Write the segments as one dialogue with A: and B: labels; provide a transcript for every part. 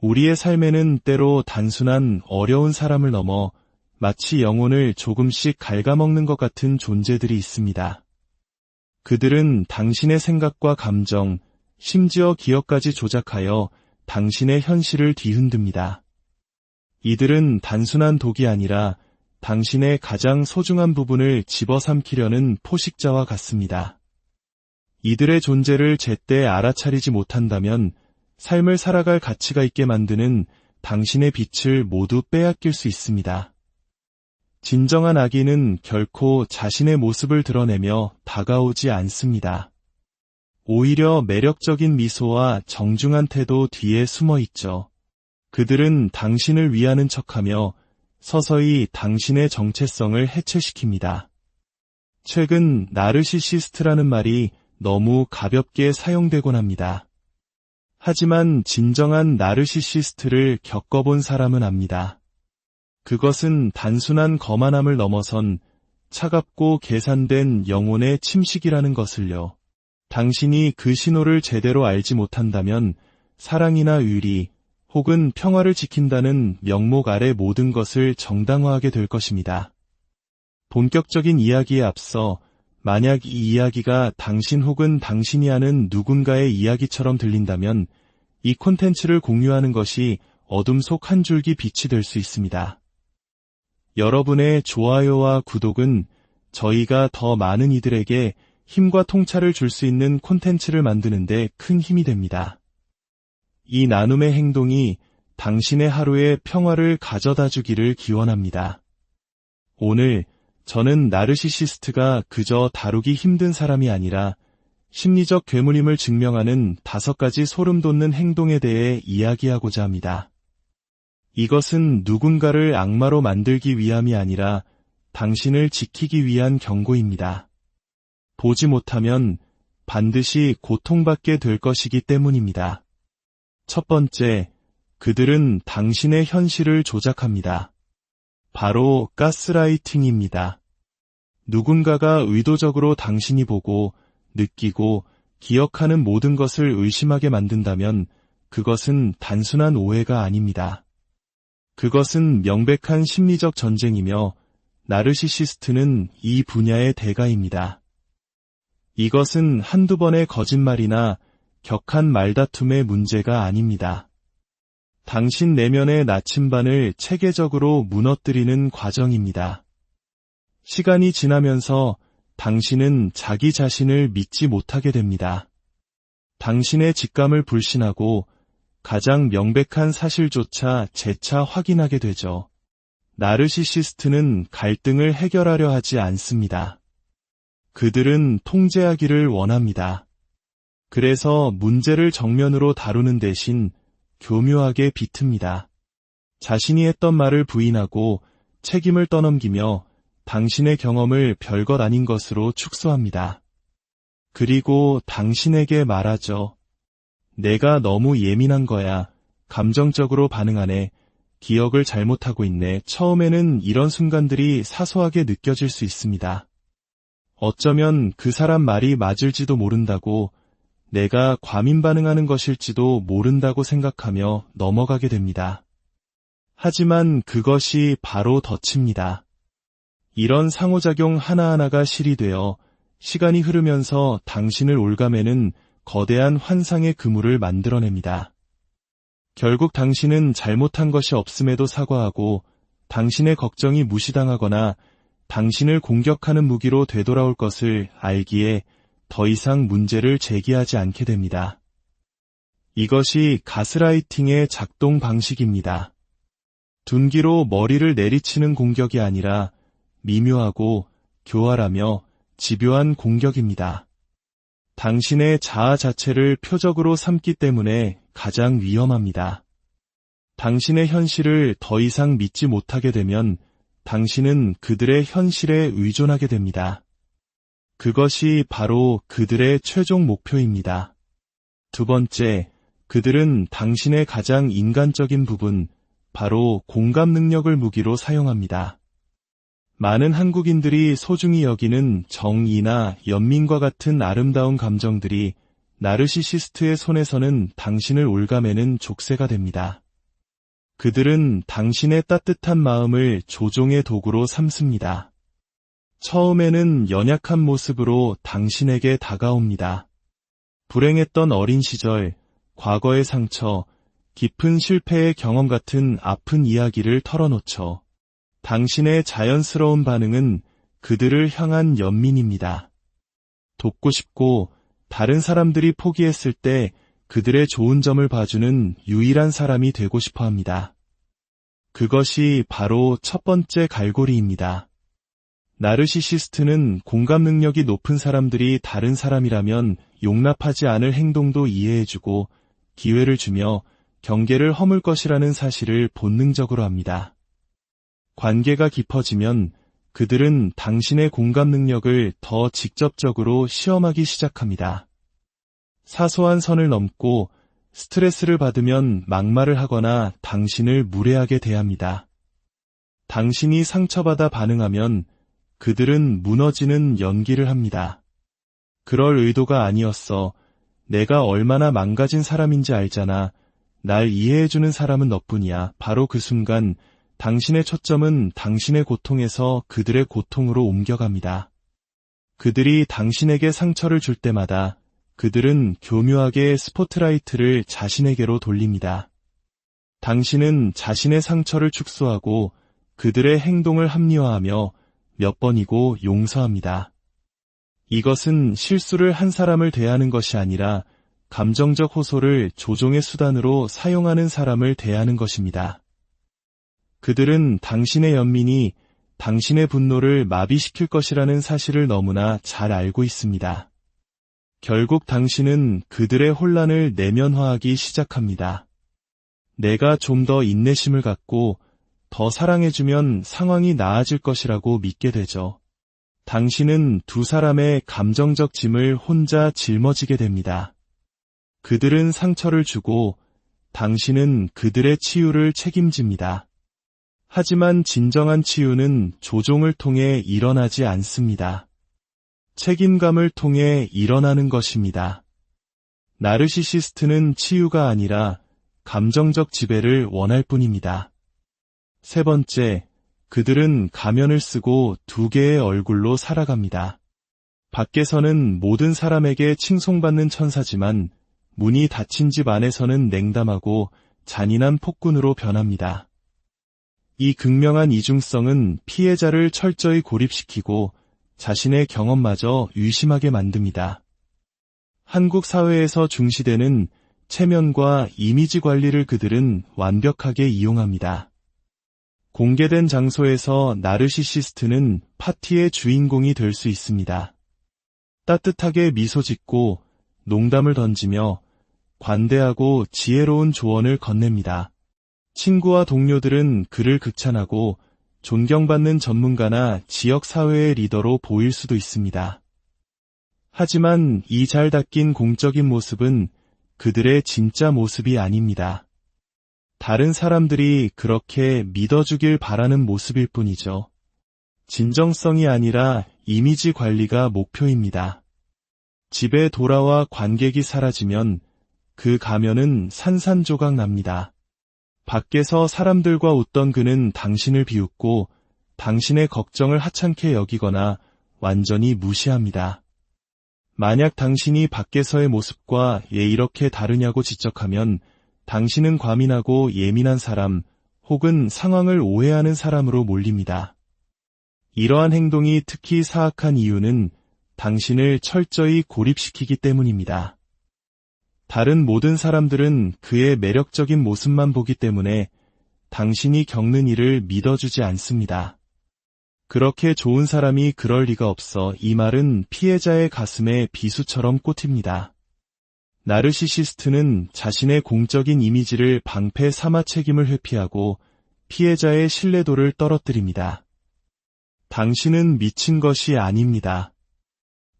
A: 우리의 삶에는 때로 단순한 어려운 사람을 넘어 마치 영혼을 조금씩 갉아먹는 것 같은 존재들이 있습니다. 그들은 당신의 생각과 감정, 심지어 기억까지 조작하여 당신의 현실을 뒤흔듭니다. 이들은 단순한 독이 아니라 당신의 가장 소중한 부분을 집어삼키려는 포식자와 같습니다. 이들의 존재를 제때 알아차리지 못한다면 삶을 살아갈 가치가 있게 만드는 당신의 빛을 모두 빼앗길 수 있습니다. 진정한 악인은 결코 자신의 모습을 드러내며 다가오지 않습니다. 오히려 매력적인 미소와 정중한 태도 뒤에 숨어 있죠. 그들은 당신을 위하는 척하며 서서히 당신의 정체성을 해체시킵니다. 최근 나르시시스트라는 말이 너무 가볍게 사용되곤 합니다. 하지만 진정한 나르시시스트를 겪어본 사람은 압니다. 그것은 단순한 거만함을 넘어선 차갑고 계산된 영혼의 침식이라는 것을요. 당신이 그 신호를 제대로 알지 못한다면 사랑이나 의리 혹은 평화를 지킨다는 명목 아래 모든 것을 정당화하게 될 것입니다. 본격적인 이야기에 앞서 만약 이 이야기가 당신 혹은 당신이 아는 누군가의 이야기처럼 들린다면 이 콘텐츠를 공유하는 것이 어둠 속 한 줄기 빛이 될 수 있습니다. 여러분의 좋아요와 구독은 저희가 더 많은 이들에게 힘과 통찰을 줄 수 있는 콘텐츠를 만드는 데 큰 힘이 됩니다. 이 나눔의 행동이 당신의 하루에 평화를 가져다 주기를 기원합니다. 오늘 저는 나르시시스트가 그저 다루기 힘든 사람이 아니라 심리적 괴물임을 증명하는 5가지 소름 돋는 행동에 대해 이야기하고자 합니다. 이것은 누군가를 악마로 만들기 위함이 아니라 당신을 지키기 위한 경고입니다. 보지 못하면 반드시 고통받게 될 것이기 때문입니다. 첫 번째, 그들은 당신의 현실을 조작합니다. 바로 가스라이팅입니다. 누군가가 의도적으로 당신이 보고, 느끼고, 기억하는 모든 것을 의심하게 만든다면 그것은 단순한 오해가 아닙니다. 그것은 명백한 심리적 전쟁이며 나르시시스트는 이 분야의 대가입니다. 이것은 한두 번의 거짓말이나 격한 말다툼의 문제가 아닙니다. 당신 내면의 나침반을 체계적으로 무너뜨리는 과정입니다. 시간이 지나면서 당신은 자기 자신을 믿지 못하게 됩니다. 당신의 직감을 불신하고 가장 명백한 사실조차 재차 확인하게 되죠. 나르시시스트는 갈등을 해결하려 하지 않습니다. 그들은 통제하기를 원합니다. 그래서 문제를 정면으로 다루는 대신 교묘하게 비틉니다. 자신이 했던 말을 부인하고 책임을 떠넘기며 당신의 경험을 별것 아닌 것으로 축소합니다. 그리고 당신에게 말하죠. 내가 너무 예민한 거야. 감정적으로 반응하네. 기억을 잘못하고 있네. 처음에는 이런 순간들이 사소하게 느껴질 수 있습니다. 어쩌면 그 사람 말이 맞을지도 모른다고, 내가 과민 반응하는 것일지도 모른다고 생각하며 넘어가게 됩니다. 하지만 그것이 바로 덫입니다. 이런 상호작용 하나하나가 실이 되어 시간이 흐르면서 당신을 올가매는 거대한 환상의 그물을 만들어냅니다. 결국 당신은 잘못한 것이 없음에도 사과하고 당신의 걱정이 무시당하거나 당신을 공격하는 무기로 되돌아올 것을 알기에 더 이상 문제를 제기하지 않게 됩니다. 이것이 가스라이팅의 작동 방식입니다. 둔기로 머리를 내리치는 공격이 아니라 미묘하고 교활하며 집요한 공격입니다. 당신의 자아 자체를 표적으로 삼기 때문에 가장 위험합니다. 당신의 현실을 더 이상 믿지 못하게 되면 당신은 그들의 현실에 의존하게 됩니다. 그것이 바로 그들의 최종 목표입니다. 두 번째, 그들은 당신의 가장 인간적인 부분, 바로 공감 능력을 무기로 사용합니다. 많은 한국인들이 소중히 여기는 정의나 연민과 같은 아름다운 감정들이 나르시시스트의 손에서는 당신을 올가매는 족쇄가 됩니다. 그들은 당신의 따뜻한 마음을 조종의 도구로 삼습니다. 처음에는 연약한 모습으로 당신에게 다가옵니다. 불행했던 어린 시절, 과거의 상처, 깊은 실패의 경험 같은 아픈 이야기를 털어놓죠. 당신의 자연스러운 반응은 그들을 향한 연민입니다. 돕고 싶고 다른 사람들이 포기했을 때 그들의 좋은 점을 봐주는 유일한 사람이 되고 싶어 합니다. 그것이 바로 첫 번째 갈고리입니다. 나르시시스트는 공감 능력이 높은 사람들이 다른 사람이라면 용납하지 않을 행동도 이해해주고 기회를 주며 경계를 허물 것이라는 사실을 본능적으로 합니다. 관계가 깊어지면 그들은 당신의 공감 능력을 더 직접적으로 시험하기 시작합니다. 사소한 선을 넘고 스트레스를 받으면 막말을 하거나 당신을 무례하게 대합니다. 당신이 상처받아 반응하면 그들은 무너지는 연기를 합니다. 그럴 의도가 아니었어. 내가 얼마나 망가진 사람인지 알잖아. 날 이해해주는 사람은 너뿐이야. 바로 그 순간 당신의 초점은 당신의 고통에서 그들의 고통으로 옮겨갑니다. 그들이 당신에게 상처를 줄 때마다 그들은 교묘하게 스포트라이트를 자신에게로 돌립니다. 당신은 자신의 상처를 축소하고 그들의 행동을 합리화하며 몇 번이고 용서합니다. 이것은 실수를 한 사람을 대하는 것이 아니라 감정적 호소를 조종의 수단으로 사용하는 사람을 대하는 것입니다. 그들은 당신의 연민이 당신의 분노를 마비시킬 것이라는 사실을 너무나 잘 알고 있습니다. 결국 당신은 그들의 혼란을 내면화하기 시작합니다. 내가 좀 더 인내심을 갖고 더 사랑해주면 상황이 나아질 것이라고 믿게 되죠. 당신은 두 사람의 감정적 짐을 혼자 짊어지게 됩니다. 그들은 상처를 주고 당신은 그들의 치유를 책임집니다. 하지만 진정한 치유는 조종을 통해 일어나지 않습니다. 책임감을 통해 일어나는 것입니다. 나르시시스트는 치유가 아니라 감정적 지배를 원할 뿐입니다. 세 번째, 그들은 가면을 쓰고 두 개의 얼굴로 살아갑니다. 밖에서는 모든 사람에게 칭송받는 천사지만 문이 닫힌 집 안에서는 냉담하고 잔인한 폭군으로 변합니다. 이 극명한 이중성은 피해자를 철저히 고립시키고 자신의 경험마저 의심하게 만듭니다. 한국 사회에서 중시되는 체면과 이미지 관리를 그들은 완벽하게 이용합니다. 공개된 장소에서 나르시시스트는 파티의 주인공이 될 수 있습니다. 따뜻하게 미소 짓고 농담을 던지며 관대하고 지혜로운 조언을 건넵니다. 친구와 동료들은 그를 극찬하고 존경받는 전문가나 지역사회의 리더로 보일 수도 있습니다. 하지만 이 잘 닦인 공적인 모습은 그들의 진짜 모습이 아닙니다. 다른 사람들이 그렇게 믿어주길 바라는 모습일 뿐이죠. 진정성이 아니라 이미지 관리가 목표입니다. 집에 돌아와 관객이 사라지면 그 가면은 산산조각 납니다. 밖에서 사람들과 웃던 그는 당신을 비웃고 당신의 걱정을 하찮게 여기거나 완전히 무시합니다. 만약 당신이 밖에서의 모습과 왜 이렇게 다르냐고 지적하면 당신은 과민하고 예민한 사람 혹은 상황을 오해하는 사람으로 몰립니다. 이러한 행동이 특히 사악한 이유는 당신을 철저히 고립시키기 때문입니다. 다른 모든 사람들은 그의 매력적인 모습만 보기 때문에 당신이 겪는 일을 믿어주지 않습니다. 그렇게 좋은 사람이 그럴 리가 없어. 이 말은 피해자의 가슴에 비수처럼 꽂힙니다. 나르시시스트는 자신의 공적인 이미지를 방패 삼아 책임을 회피하고 피해자의 신뢰도를 떨어뜨립니다. 당신은 미친 것이 아닙니다.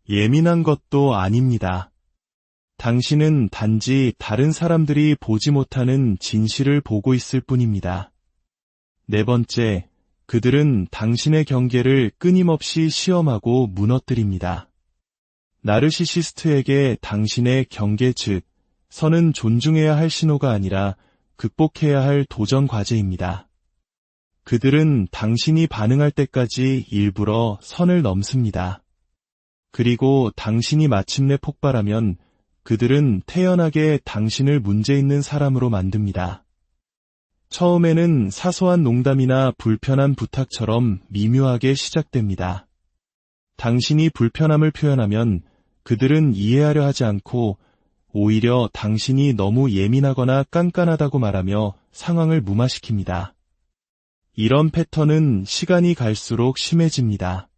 A: 예민한 것도 아닙니다. 당신은 단지 다른 사람들이 보지 못하는 진실을 보고 있을 뿐입니다. 네 번째, 그들은 당신의 경계를 끊임없이 시험하고 무너뜨립니다. 나르시시스트에게 당신의 경계 즉 선은 존중해야 할 신호가 아니라 극복해야 할 도전 과제입니다. 그들은 당신이 반응할 때까지 일부러 선을 넘습니다. 그리고 당신이 마침내 폭발하면 그들은 태연하게 당신을 문제 있는 사람으로 만듭니다. 처음에는 사소한 농담이나 불편한 부탁처럼 미묘하게 시작됩니다. 당신이 불편함을 표현하면 그들은 이해하려 하지 않고 오히려 당신이 너무 예민하거나 깐깐하다고 말하며 상황을 무마시킵니다. 이런 패턴은 시간이 갈수록 심해집니다.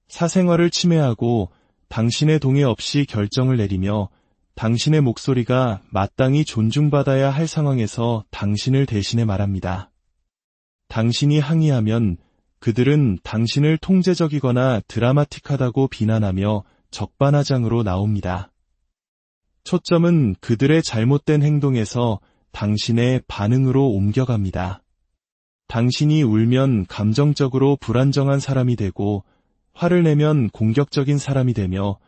A: 사생활을 침해하고 당신의 동의 없이 결정을 내리며 당신의 목소리가 마땅히 존중받아야 할 상황에서 당신을 대신해 말합니다. 당신이 항의하면 그들은 당신을 통제적이거나 드라마틱하다고 비난하며 적반하장으로 나옵니다. 초점은 그들의 잘못된 행동에서 당신의 반응으로 옮겨갑니다. 당신이 울면 감정적으로 불안정한 사람이 되고 화를 내면 공격적인 사람이 되며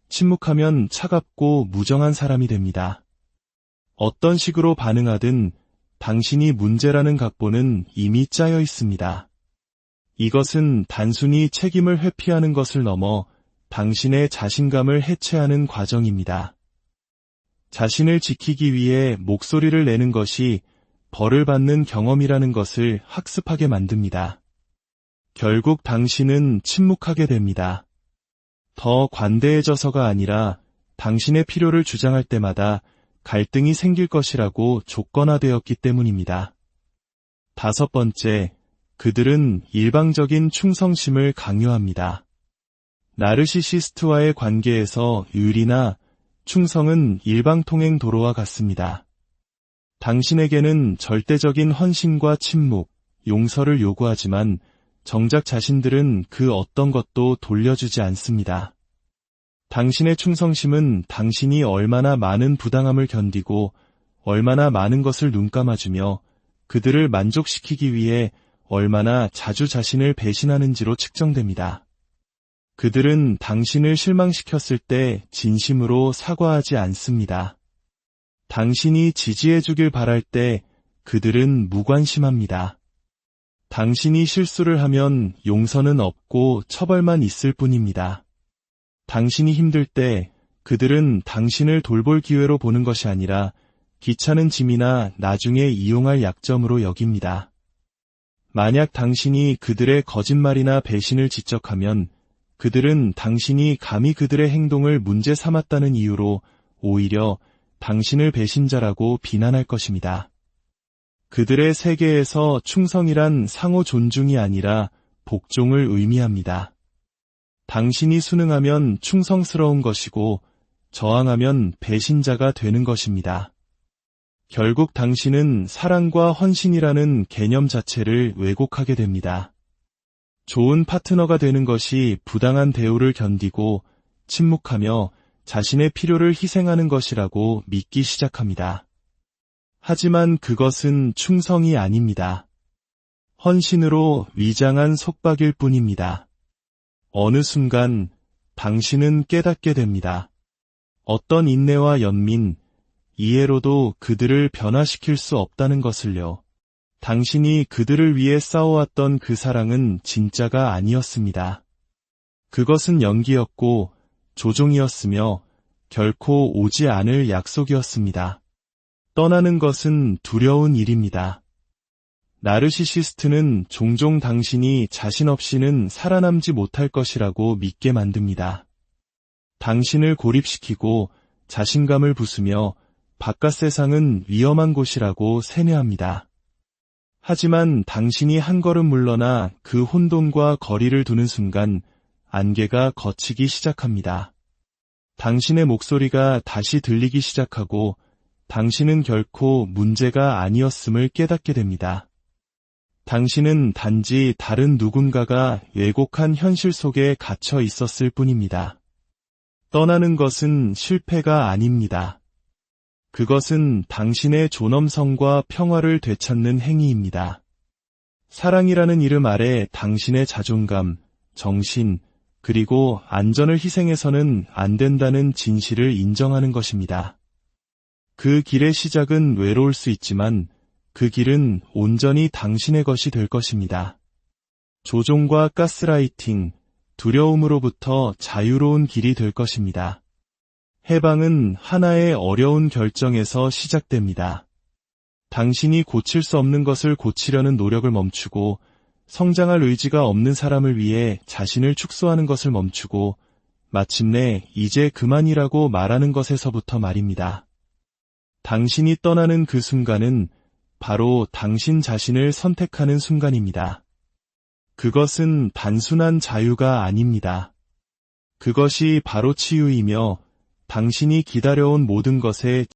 A: 침묵하면 차갑고 무정한 사람이 됩니다. 어떤 식으로 반응하든 당신이 문제라는 각본은 이미 짜여 있습니다. 이것은 단순히 책임을 회피하는 것을 넘어 당신의 자신감을 해체하는 과정입니다. 자신을 지키기 위해 목소리를 내는 것이 벌을 받는 경험이라는 것을 학습하게 만듭니다. 결국 당신은 침묵하게 됩니다. 더 관대해져서가 아니라 당신의 필요를 주장할 때마다 갈등이 생길 것이라고 조건화되었기 때문입니다. 5번째, 그들은 일방적인 충성심을 강요합니다. 나르시시스트와의 관계에서 의리나 충성은 일방통행 도로와 같습니다. 당신에게는 절대적인 헌신과 침묵, 용서를 요구하지만 정작 자신들은 그 어떤 것도 돌려주지 않습니다. 당신의 충성심은 당신이 얼마나 많은 부당함을 견디고 얼마나 많은 것을 눈감아주며 그들을 만족시키기 위해 얼마나 자주 자신을 배신하는지로 측정됩니다. 그들은 당신을 실망시켰을 때 진심으로 사과하지 않습니다. 당신이 지지해주길 바랄 때 그들은 무관심합니다. 당신이 실수를 하면 용서는 없고 처벌만 있을 뿐입니다. 당신이 힘들 때 그들은 당신을 돌볼 기회로 보는 것이 아니라 귀찮은 짐이나 나중에 이용할 약점으로 여깁니다. 만약 당신이 그들의 거짓말이나 배신을 지적하면 그들은 당신이 감히 그들의 행동을 문제 삼았다는 이유로 오히려 당신을 배신자라고 비난할 것입니다. 그들의 세계에서 충성이란 상호 존중이 아니라 복종을 의미합니다. 당신이 순응하면 충성스러운 것이고 저항하면 배신자가 되는 것입니다. 결국 당신은 사랑과 헌신이라는 개념 자체를 왜곡하게 됩니다. 좋은 파트너가 되는 것이 부당한 대우를 견디고 침묵하며 자신의 필요를 희생하는 것이라고 믿기 시작합니다. 하지만 그것은 충성이 아닙니다. 헌신으로 위장한 속박일 뿐입니다. 어느 순간 당신은 깨닫게 됩니다. 어떤 인내와 연민, 이해로도 그들을 변화시킬 수 없다는 것을요. 당신이 그들을 위해 싸워왔던 그 사랑은 진짜가 아니었습니다. 그것은 연기였고 조종이었으며 결코 오지 않을 약속이었습니다. 떠나는 것은 두려운 일입니다. 나르시시스트는 종종 당신이 자신 없이는 살아남지 못할 것이라고 믿게 만듭니다. 당신을 고립시키고 자신감을 부수며 바깥 세상은 위험한 곳이라고 세뇌합니다. 하지만 당신이 한 걸음 물러나 그 혼돈과 거리를 두는 순간 안개가 걷히기 시작합니다. 당신의 목소리가 다시 들리기 시작하고 당신은 결코 문제가 아니었음을 깨닫게 됩니다. 당신은 단지 다른 누군가가 왜곡한 현실 속에 갇혀 있었을 뿐입니다. 떠나는 것은 실패가 아닙니다. 그것은 당신의 존엄성과 평화를 되찾는 행위입니다. 사랑이라는 이름 아래 당신의 자존감, 정신, 그리고 안전을 희생해서는 안 된다는 진실을 인정하는 것입니다. 그 길의 시작은 외로울 수 있지만 그 길은 온전히 당신의 것이 될 것입니다. 조종과 가스라이팅, 두려움으로부터 자유로운 길이 될 것입니다. 해방은 하나의 어려운 결정에서 시작됩니다. 당신이 고칠 수 없는 것을 고치려는 노력을 멈추고 성장할 의지가 없는 사람을 위해 자신을 축소하는 것을 멈추고 마침내 이제 그만이라고 말하는 것에서부터 말입니다. 당신이 떠나는 그 순간은 바로 당신 자신을 선택하는 순간입니다. 그것은 단순한 자유가 아닙니다. 그것이 바로 치유이며 당신이 기다려온 모든 것의